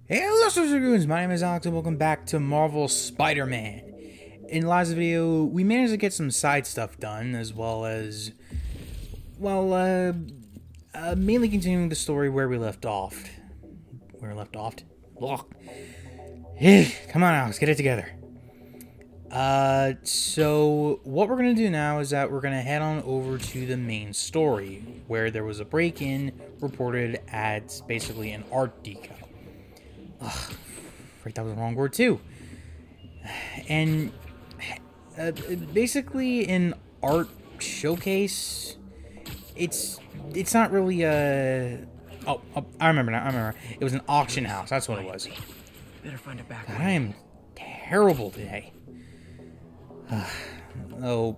Hey, hello, Goons. My name is Alex, and welcome back to Marvel Spider-Man. In the last video, we managed to get some side stuff done, as well as, well, mainly continuing the story where we left off. Ugh. Come on, Alex, get it together. So what we're gonna do now is that we're gonna head on over to the main story, where there was a break-in reported at basically an art deco. Ugh, right, that was the wrong word too. And basically an art showcase. It's not really a. Oh, I remember now. I remember. It was an auction house. That's what it was. Better find a back. God, I am terrible today. Oh,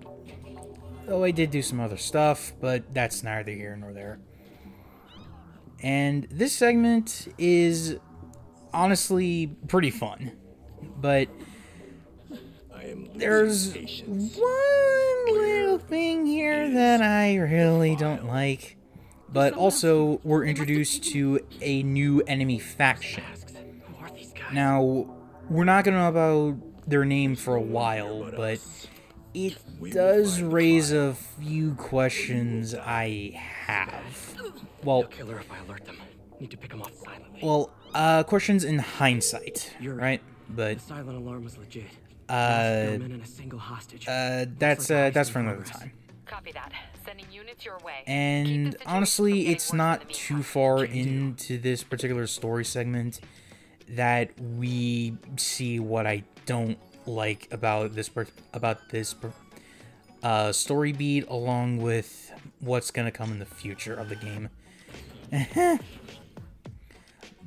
I did do some other stuff, but that's neither here nor there. And this segment is honestly pretty fun, but there's one little thing here that I really don't like. But also, we're introduced to a new enemy faction. Now, we're not going to know about their name for a while, but it does raise a few questions I have. Well, Killer if I alert them. Need to pick them off silently. well, questions in hindsight, right? But the silent alarm was legit. And a single hostage. that's for another time. Copy that. Sending units your way. And honestly, it's not too far into this particular story segment that we see what I don't like about this story beat, along with what's gonna come in the future of the game.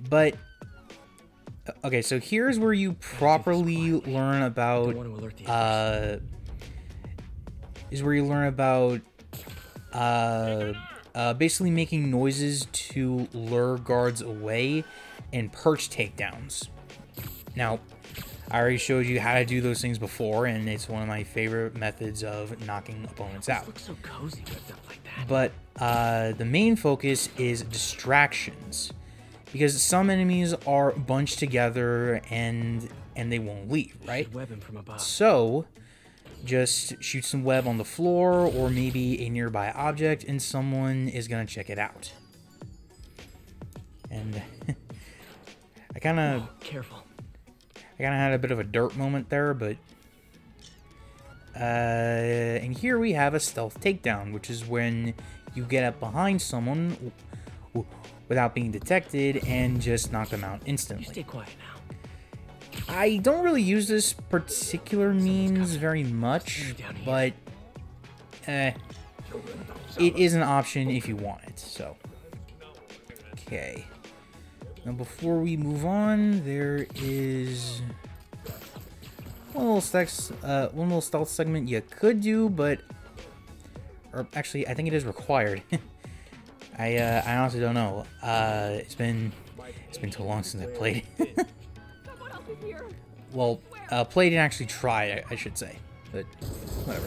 But okay, so here's where you properly learn about basically making noises to lure guards away and perch takedowns. Now, I already showed you how to do those things before, and it's one of my favorite methods of knocking opponents out. Looks so cozy with stuff like that. But the main focus is distractions, because some enemies are bunched together and they won't leave, right? Web him from above. So just shoot some web on the floor or maybe a nearby object, and someone is gonna check it out. And I kind of had a bit of a dirt moment there, but and here we have a stealth takedown, which is when you get up behind someone without being detected and just knock them out instantly. You stay quiet now. I don't really use this particular means very much, but it is an option if you want it. So, okay. Now, before we move on, there is one little stealth segment you could do, but or actually, I think it is required. I honestly don't know. It's been too long since I played. Well, played and actually tried, I should say, but whatever.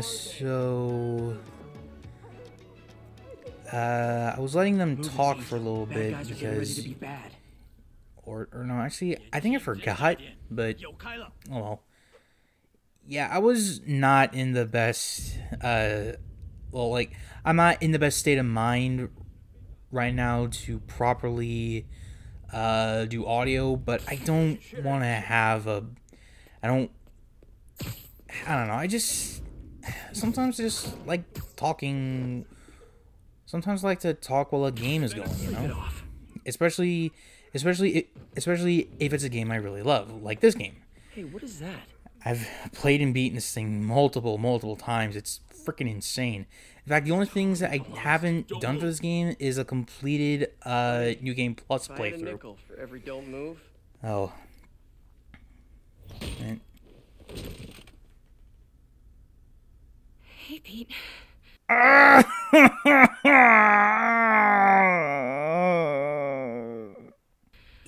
So I was letting them talk for a little bit because, or no, actually, I think I forgot, but oh well. Yeah, I was not in the best, well, like, I'm not in the best state of mind right now to properly do audio, but I don't want to have I don't know, I just sometimes just like talking, sometimes like to talk while a game is going, you know, especially if it's a game I really love, like this game. Hey, what is that? I've played and beaten this thing multiple times. It's freaking insane. In fact, the only things that I haven't done for this game is a completed New Game Plus playthrough. For every don't move. Oh. Man. Hey, Pete.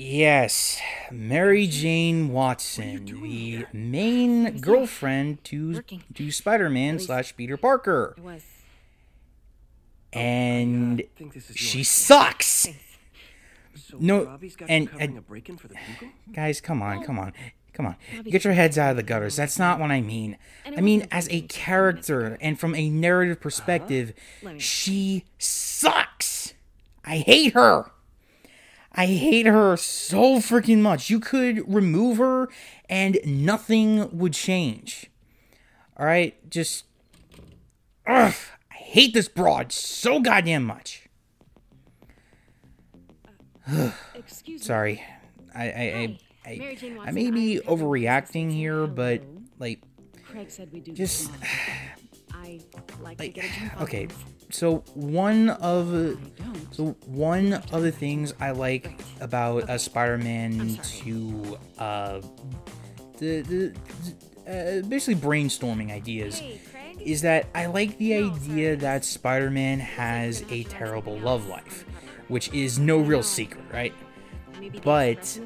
Yes, Mary Jane Watson, the main girlfriend to Spider-Man / Peter Parker. And she sucks. So no, Robbie's got and, you covering a break-in for the Bugle? guys, come on. Get your heads out of the gutters. That's not what I mean. I mean, as a character and from a narrative perspective, she sucks. I hate her. I hate her so freaking much. You could remove her and nothing would change. Alright? Just... Ugh. I hate this broad so goddamn much. Sorry. I may be overreacting here, but, like... Just... Like, okay, so one of the things I like about Spider-Man 2, basically brainstorming ideas, is that I like the idea that Spider-Man has a terrible love life, which is no real secret, right? But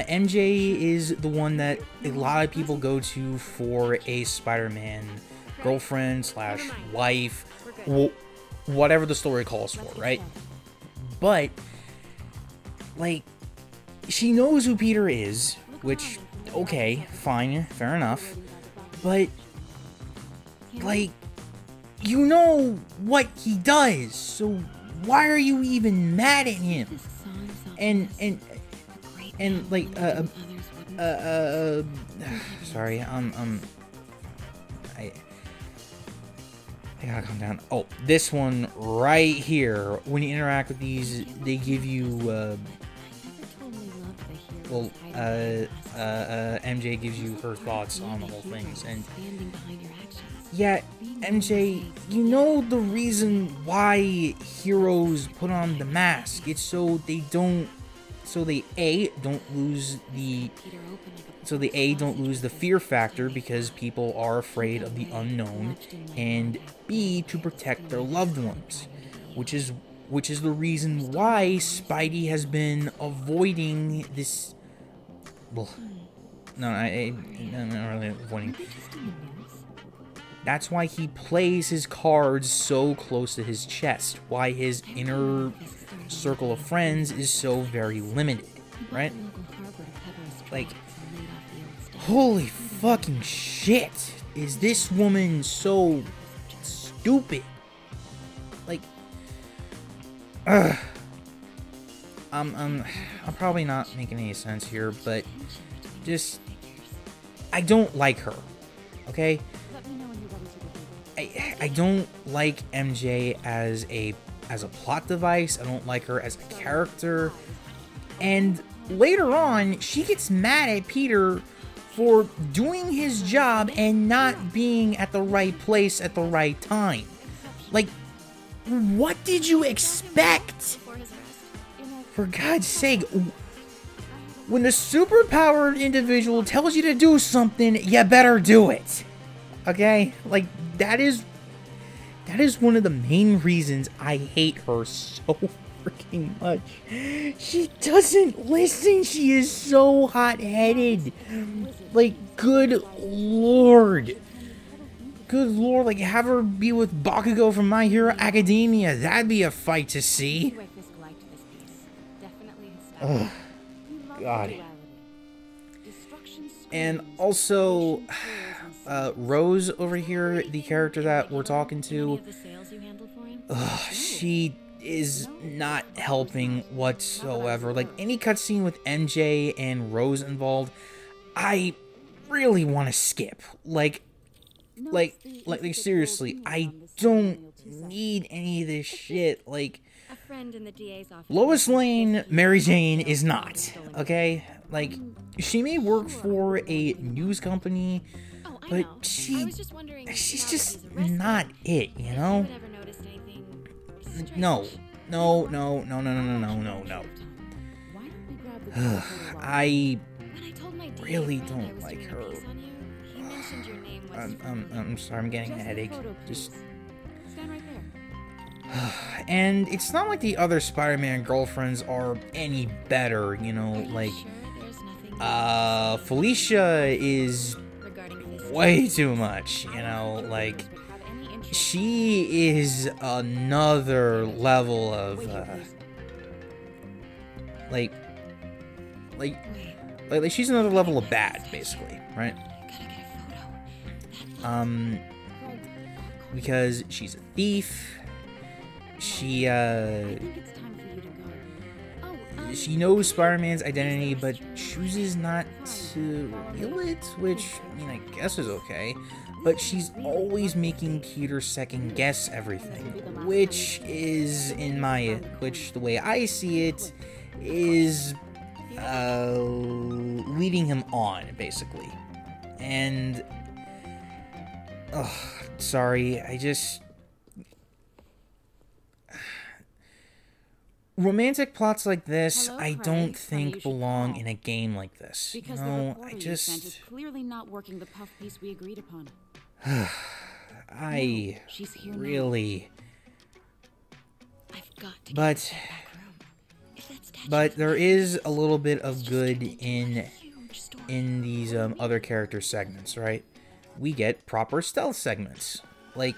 MJ is the one that a lot of people go to for a Spider-Man girlfriend slash wife, whatever the story calls for, right? But, like, she knows who Peter is, which, okay, fine, fair enough, but, like, you know what he does, so why are you even mad at him? And like, sorry, I gotta calm down. Oh, this one right here, when you interact with these, they give you, MJ gives you her thoughts on the whole things, and yeah, MJ, you know the reason why heroes put on the mask. It's so they don't lose the fear factor, because people are afraid of the unknown, and B, to protect their loved ones, which is the reason why Spidey has been avoiding this. Well, no, I'm not really avoiding. That's why he plays his cards so close to his chest. Why his inner circle of friends is so very limited, right? Like, holy fucking shit, is this woman so stupid? Like, I'm probably not making any sense here, but just, I don't like her, okay? I don't like MJ as a plot device. I don't like her as a character. And later on, she gets mad at Peter for doing his job and not being at the right place at the right time. Like, what did you expect? For God's sake, when a superpowered individual tells you to do something, you better do it. Okay? Like, that is one of the main reasons I hate her so freaking much. She doesn't listen. She is so hot-headed. Like, good lord. Good lord, like, have her be with Bakugo from My Hero Academia. That'd be a fight to see. Ugh. God. And also, Rose over here, the character that we're talking to, she is not helping whatsoever. Like, any cutscene with MJ and Rose involved, I really want to skip. Like, seriously, I don't need any of this shit. Like, Lois Lane, Mary Jane is not, okay? Like, she may work for a news company, but she's just not it, you know? No. I really don't like her. I'm sorry, I'm getting a headache. Just... And it's not like the other Spider-Man girlfriends are any better, you know, like, Felicia is way too much, you know, like, she is another level of like she's another level of bad, basically, right? Because she's a thief. She knows Spider-Man's identity, but chooses not to reveal it, which, I mean, I guess is okay. But she's always making Peter second guess everything, which the way I see it, is leading him on, basically. And, sorry, romantic plots like this, I don't think belong in a game like this. Because you the know, reporter you sent is clearly not working the puff piece we agreed upon. I She's here really... now. I've got to But... get to that back room. If that statue But is there mine, is a little bit it's of just good gonna do a huge story. in these other character segments, right? We get proper stealth segments. Quiet.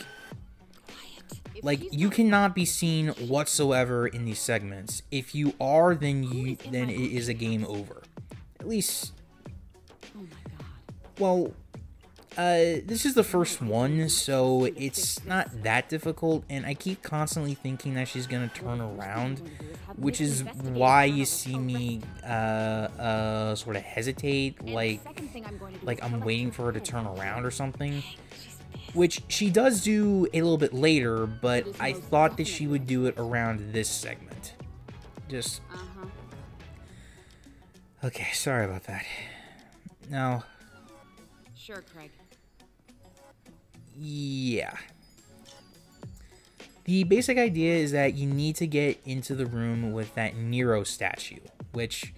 If she's You not cannot be seen whatsoever in these segments. If you are, then it is a game over. At least, Oh my god. well, this is the first one, so it's not that difficult, and I keep constantly thinking that she's gonna turn around, which is why you see me sort of hesitate, like I'm waiting for her to turn around or something. Which she does do a little bit later, but I thought that she would do it around this segment. Just... Okay, sorry about that. Now... Sure, Craig. Yeah. The basic idea is that you need to get into the room with that Nero statue, which...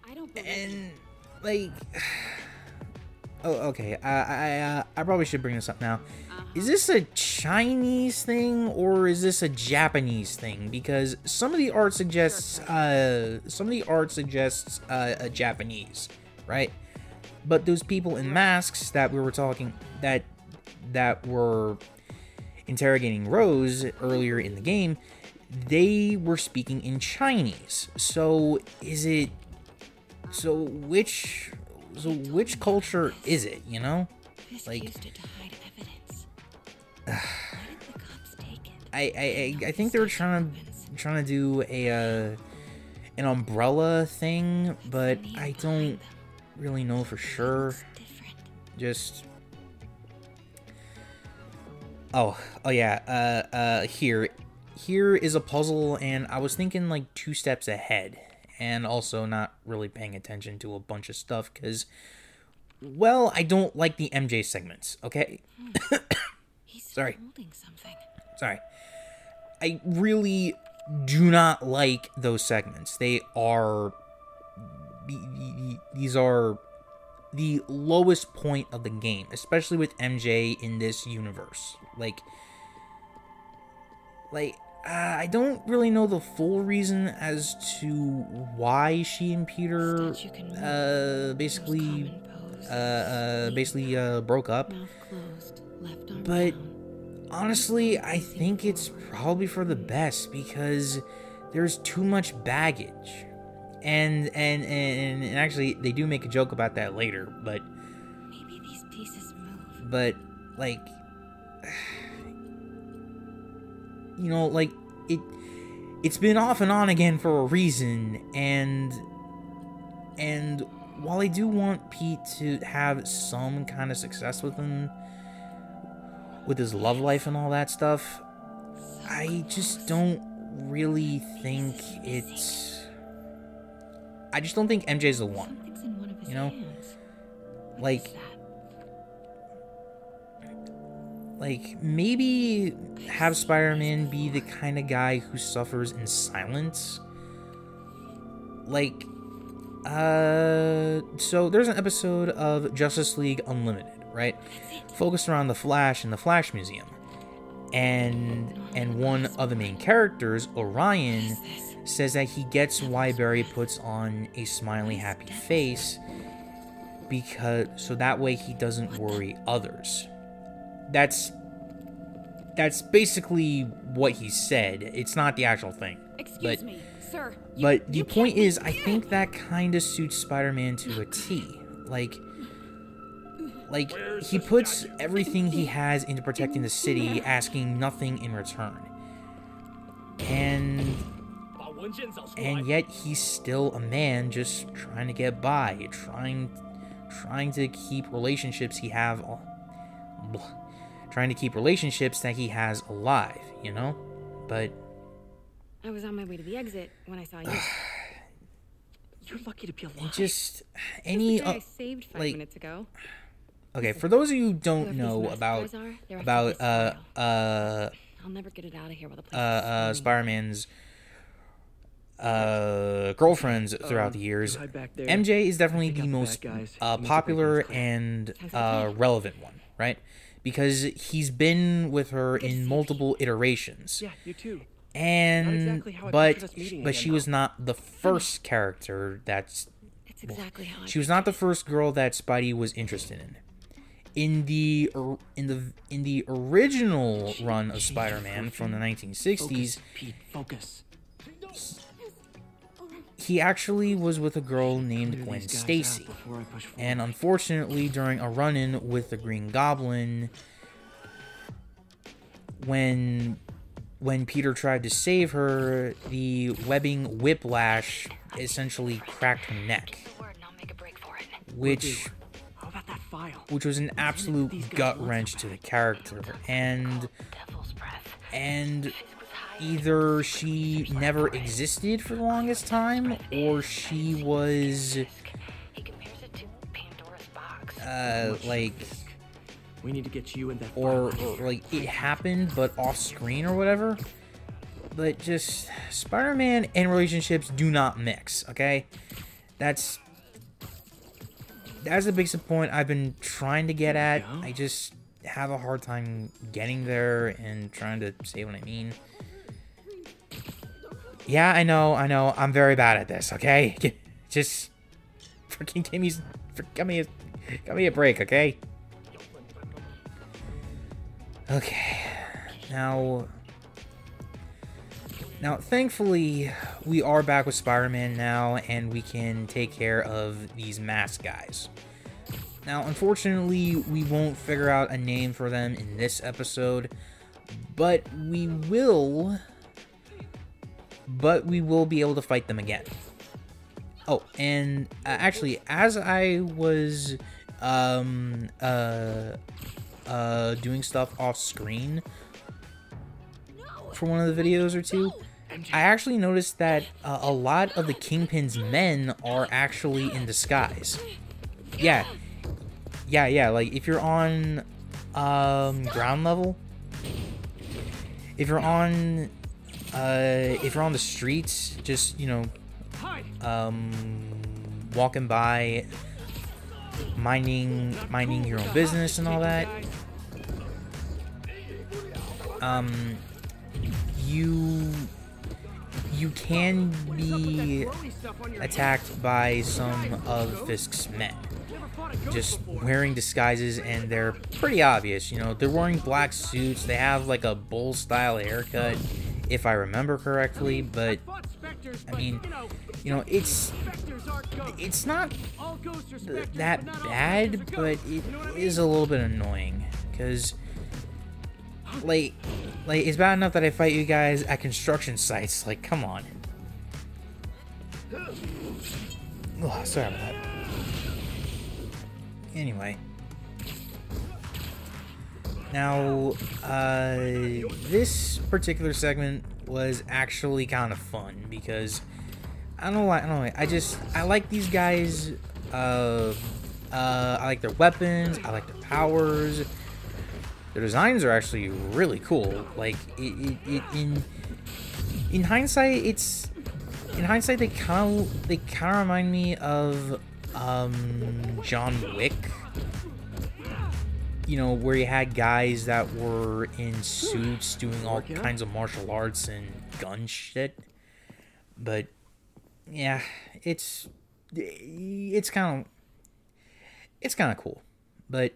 I don't believe And, like... Oh, okay. I probably should bring this up now. Is this a Chinese thing or is this a Japanese thing? Because some of the art suggests a Japanese, right? But those people in masks that we were talking that were interrogating Rose earlier in the game, they were speaking in Chinese. So which culture is it, you know? Like, used it to hide evidence. Why did the cops take it? I think they were trying to do an umbrella thing, but I don't really know for sure. Just oh yeah, here is a puzzle, and I was thinking like 2 steps ahead, and also not really paying attention to a bunch of stuff because, well, I don't like the MJ segments, okay? Sorry. Holding something. Sorry. I really do not like those segments. They are... These are the lowest point of the game, especially with MJ in this universe. I don't really know the full reason as to why she and Peter basically broke up. Mouth closed, left arm But down. honestly, I think it's probably for the best because there's too much baggage. And actually they do make a joke about that later, but Maybe these pieces move. but like you know, like it's been off and on again for a reason, and while I do want Pete to have some kind of success with him, with his love life and all that stuff, I just don't really think it's... I just don't think MJ's the one. Something's in one of his You know? hands. Like, What's that? like, maybe have Spider-Man be the kind of guy who suffers in silence. Like, so there's an episode of Justice League Unlimited, right? Focused around the Flash and the Flash Museum. And one of the main characters, Orion, says that he gets why Barry puts on a smiley, happy face, because so that way he doesn't worry others. That's that's basically what he said. It's not the actual thing. Excuse me, sir. But the point is, I think that kind of suits Spider-Man to a T. Like he puts everything he has into protecting the city, asking nothing in return. And yet he's still a man just trying to get by, trying to keep relationships trying to keep relationships that he has alive, you know? But I was on my way to the exit when I saw you. You're lucky to be alive. just The any guy I saved 5 minutes ago. okay, for those of you who don't Whoever know these about massacres are, they're after this file. I'll never get it out of here while the place is burning. Spider-Man's girlfriends throughout the years, hide back there. MJ is definitely Take out the the most bad guys. Make popular everything's clear. and relevant one, right? Because he's been with her in multiple iterations. Yeah, you too. And Not exactly how I but pictured us meeting but again, she was though. not the first character that's It's exactly how she was not the first girl that Spidey was interested in. In the original run of Spider-Man from the 1960s, Focus, Pete, focus. he actually was with a girl named Clear Gwen these guys Stacy. out before I push forward. And unfortunately, during a run-in with the Green Goblin, when Peter tried to save her, the webbing whiplash essentially cracked her neck, Word, and I'll make a break for it. which How about that file? was an absolute gut wrench to the character, and Devil's breath. either she never existed for the longest time, or she was He compares it to Pandora's box. We need to get you in that or file. like it happened but off screen or whatever. But just Spider-Man and relationships do not mix, okay? That's a big point I've been trying to get at. I just have a hard time getting there and trying to say what I mean. Yeah, I know. I'm very bad at this, okay? Just freaking give me a break, okay? Okay. Now, thankfully, we are back with Spider-Man now, and we can take care of these masked guys. Now, unfortunately, we won't figure out a name for them in this episode, but we will be able to fight them again. Oh, and actually, as I was doing stuff off screen for one of the videos or two, I actually noticed that a lot of the Kingpin's men are actually in disguise. Yeah, like if you're on ground level, if you're on the streets, just, you know, walking by, minding your own business and all that, you can be attacked by some of Fisk's men, just wearing disguises, and they're pretty obvious. You know, they're wearing black suits, they have like a bull style haircut, if I remember correctly, but I mean, you know, it's not that bad, but it is a little bit annoying, because like it's bad enough that I fight you guys at construction sites. Like, come on. Oh, sorry about that. Anyway. Now, this particular segment was actually kind of fun, because I don't know why, I like these guys. I like their weapons, I like their powers. Their designs are actually really cool. Like, in hindsight, they kind of remind me of John Wick. You know, where you had guys that were in suits doing all kinds of martial arts and gun shit. But yeah, it's kind of cool. But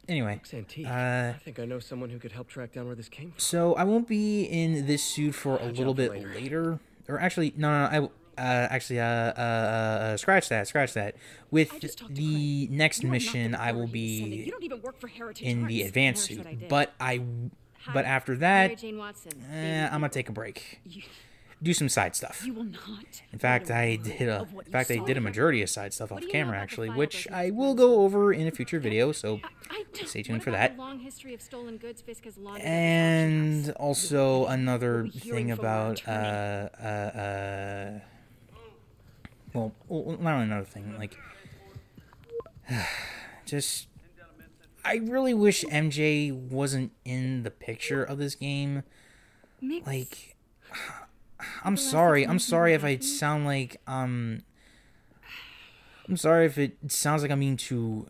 anyway, Looks antique. I think I know someone who could help track down where this came from. so I won't be in this suit for a little bit later. Or actually, no, scratch that. With the next mission, I will be in the advanced suit. But after that, I'm gonna take a break. Do some side stuff. You will not. In fact, I did a majority of side stuff off camera actually, which I will go over in a future video, so stay tuned for that. And also another thing about well, not another thing, like just I really wish MJ wasn't in the picture of this game. Like, I'm sorry if I sound like I'm sorry if it sounds like I'm being too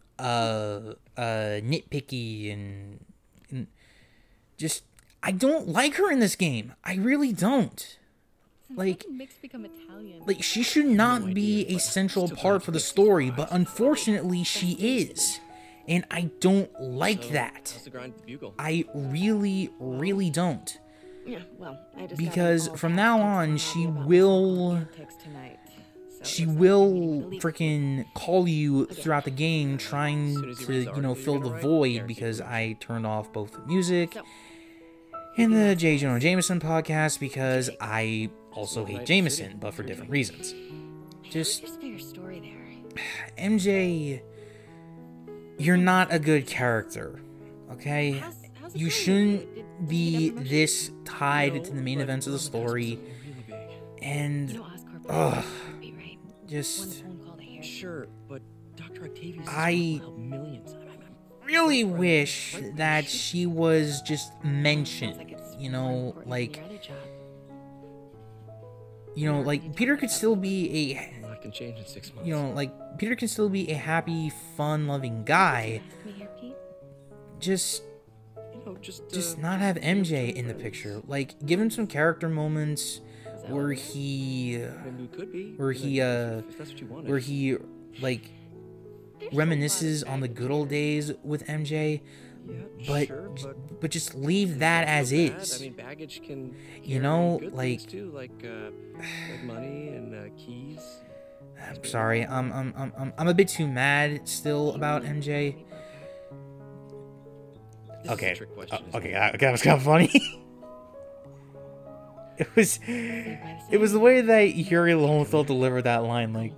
nitpicky and just I don't like her in this game. I really don't. Like she should not be a central part for the story, but unfortunately she is. And I don't like that. I really, really don't. Yeah, well, because from now on she will freaking call you throughout the game trying to fill the void because I turned off both the music and the J. Jonah Jameson podcast because I also hate Jameson, but for different reasons. Just MJ, you're not a good character, okay? You shouldn't be this tied to the main events of the story, and just I really wish that she was just mentioned, like Peter could still be Peter can still be a happy, fun-loving guy. Just not have MJ in the picture. Like, give him some character moments where he like reminisces on the good old days with MJ, but just leave that as is. I mean, baggage can, like money and keys. I'm sorry, I'm a bit too mad still about MJ. Okay, that was kind of funny. It was the way that Yuri Lowenthal delivered that line, like,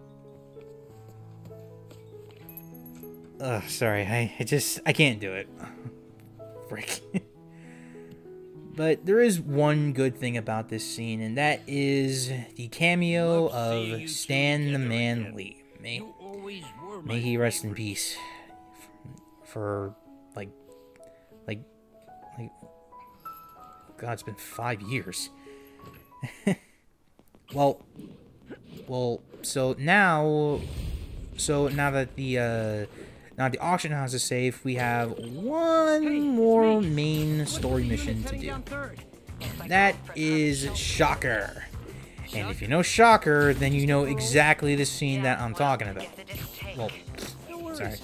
sorry, I can't do it. Frick. But there is one good thing about this scene, and that is the cameo of Stan the Man Lee. May he rest in peace. For God, it's been 5 years. well, so now that the auction house is safe, we have one more main story mission to do. That is Shocker. And if you know Shocker, then you know exactly the scene that I'm talking about. Well, sorry.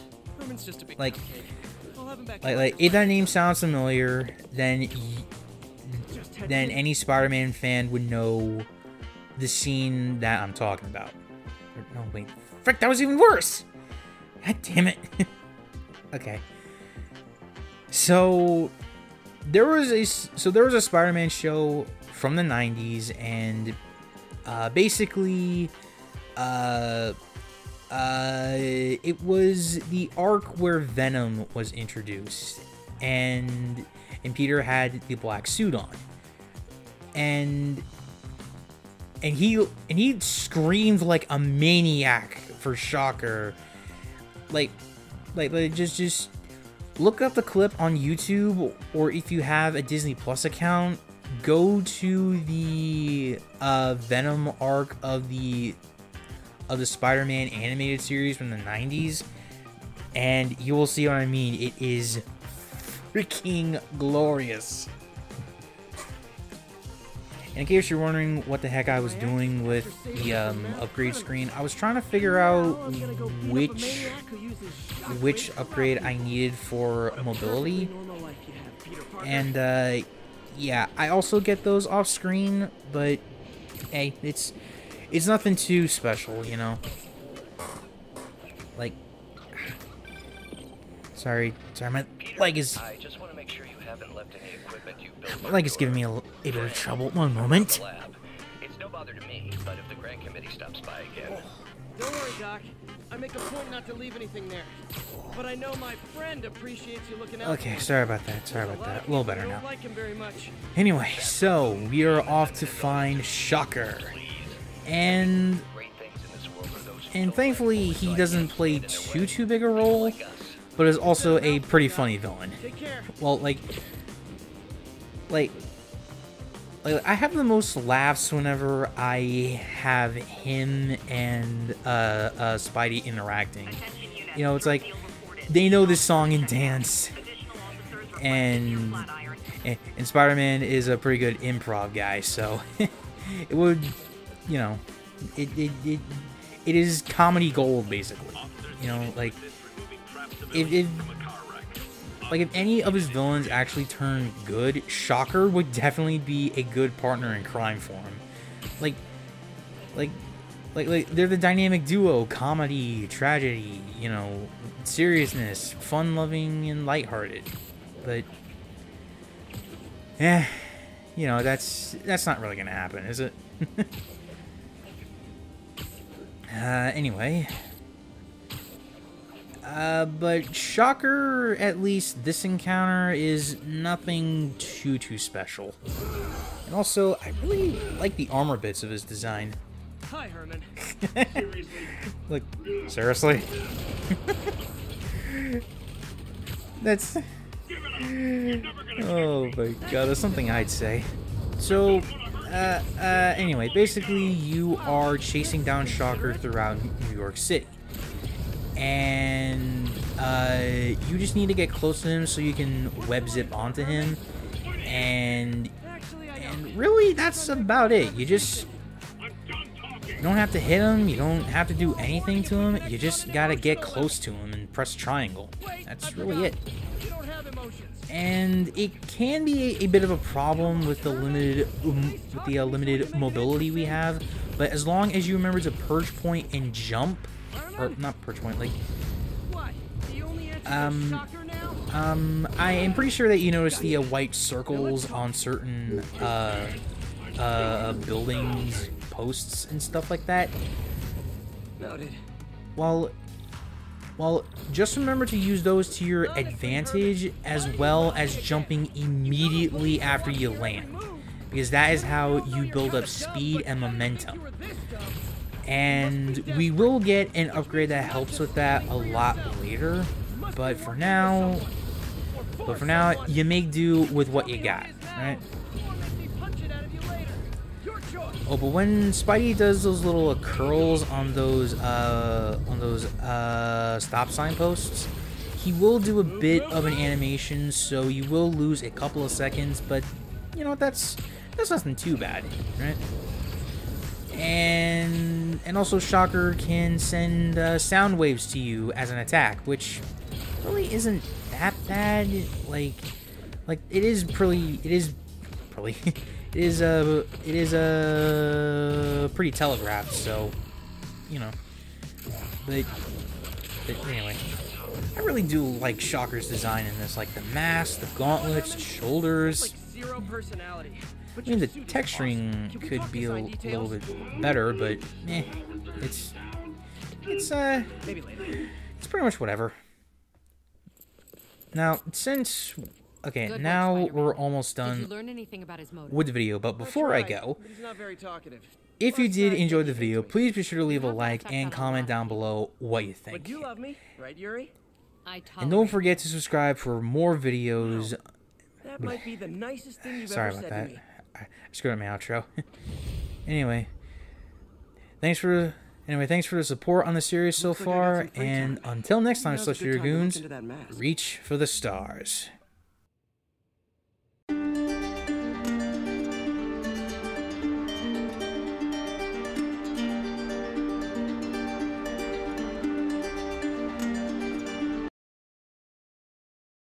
Like, if that name sounds familiar, then any Spider-Man fan would know the scene that I'm talking about. No, wait. Frick, that was even worse! God damn it. Okay. So there was a Spider-Man show from the 90s, and basically it was the arc where Venom was introduced, and Peter had the black suit on, and he screamed like a maniac for Shocker. Like just look up the clip on YouTube, or if you have a Disney Plus account, go to the Venom arc of the Spider-Man animated series from the 90s, and you will see what I mean. It is freaking glorious. in case you're wondering what the heck I was doing with the upgrade screen, I was trying to figure out which upgrade I needed for mobility. And yeah, I also get those off screen, but hey, it's nothing too special, you know. Like, sorry, my leg is. I just want to make sure you haven't left any equipment you built. My leg is giving me a bit of trouble. One moment. It's no bother to me, but if the grant committee stops by again. Don't worry, Doc. I make a point not to leave anything there. But I know my friend appreciates you looking out. Okay, sorry about that. Sorry about that. A little better now. I don't like him very much. Anyway, so we are off to find Shocker, and thankfully he doesn't play too big a role, but is also a pretty funny villain. Well, like I have the most laughs whenever I have him and Spidey interacting. You know, it's like they know this song and dance, and Spider-Man is a pretty good improv guy, so it would, you know, it is comedy gold basically. You know, like if any of his villains actually turn good, Shocker would definitely be a good partner in crime for him. Like they're the dynamic duo, comedy, tragedy, you know, seriousness, fun-loving and lighthearted. But yeah, you know, that's not really gonna happen, is it? Anyway. But Shocker, at least this encounter, is nothing too special. And also, I really like the armor bits of his design. Hi, Herman. Like, seriously? That's... Oh my god, that's something I'd say. So, anyway, basically you are chasing down Shocker throughout New York City. And you just need to get close to him so you can web zip onto him, and really that's about it. You don't have to hit him, you don't have to do anything to him, you just gotta get close to him and press triangle. That's really it. And it can be a bit of a problem with the limited mobility we have, but as long as you remember to purge point and jump, or not purge point, like I am pretty sure that you notice the white circles on certain buildings, posts, and stuff like that. Noted. Well, just remember to use those to your advantage, as well as jumping immediately after you land, because that is how you build up speed and momentum. And we will get an upgrade that helps with that a lot later, but for now, you make do with what you got, right? Oh, but when Spidey does those little curls on those stop sign posts, he will do a bit of an animation, so you will lose a couple of seconds, but you know, that's nothing too bad, right? And also Shocker can send sound waves to you as an attack, which really isn't that bad. Like it is pretty telegraphed, so you know. But anyway, I really do like Shocker's design in this, like the mask, the gauntlets, the shoulders. Like zero personality. I mean, the texturing could be a little bit better, but it's Maybe later. it's pretty much whatever. Now, since Good now work, we're Spider-Man. almost Did you done learn anything about his motive? with the video, but before I go, He's not very talkative. if you did enjoy the video, please be sure to leave a like and comment down below what you But think. you love me, right, Yuri? And don't forget to subscribe for more videos. That might be the nicest thing you've Sorry ever about said that. to me. I screwed up my outro. Anyway, thanks for the support on the series so Looks like I got far, some free and time. until next time, Now's a Slush good time to look Goons, into that mask. reach for the stars.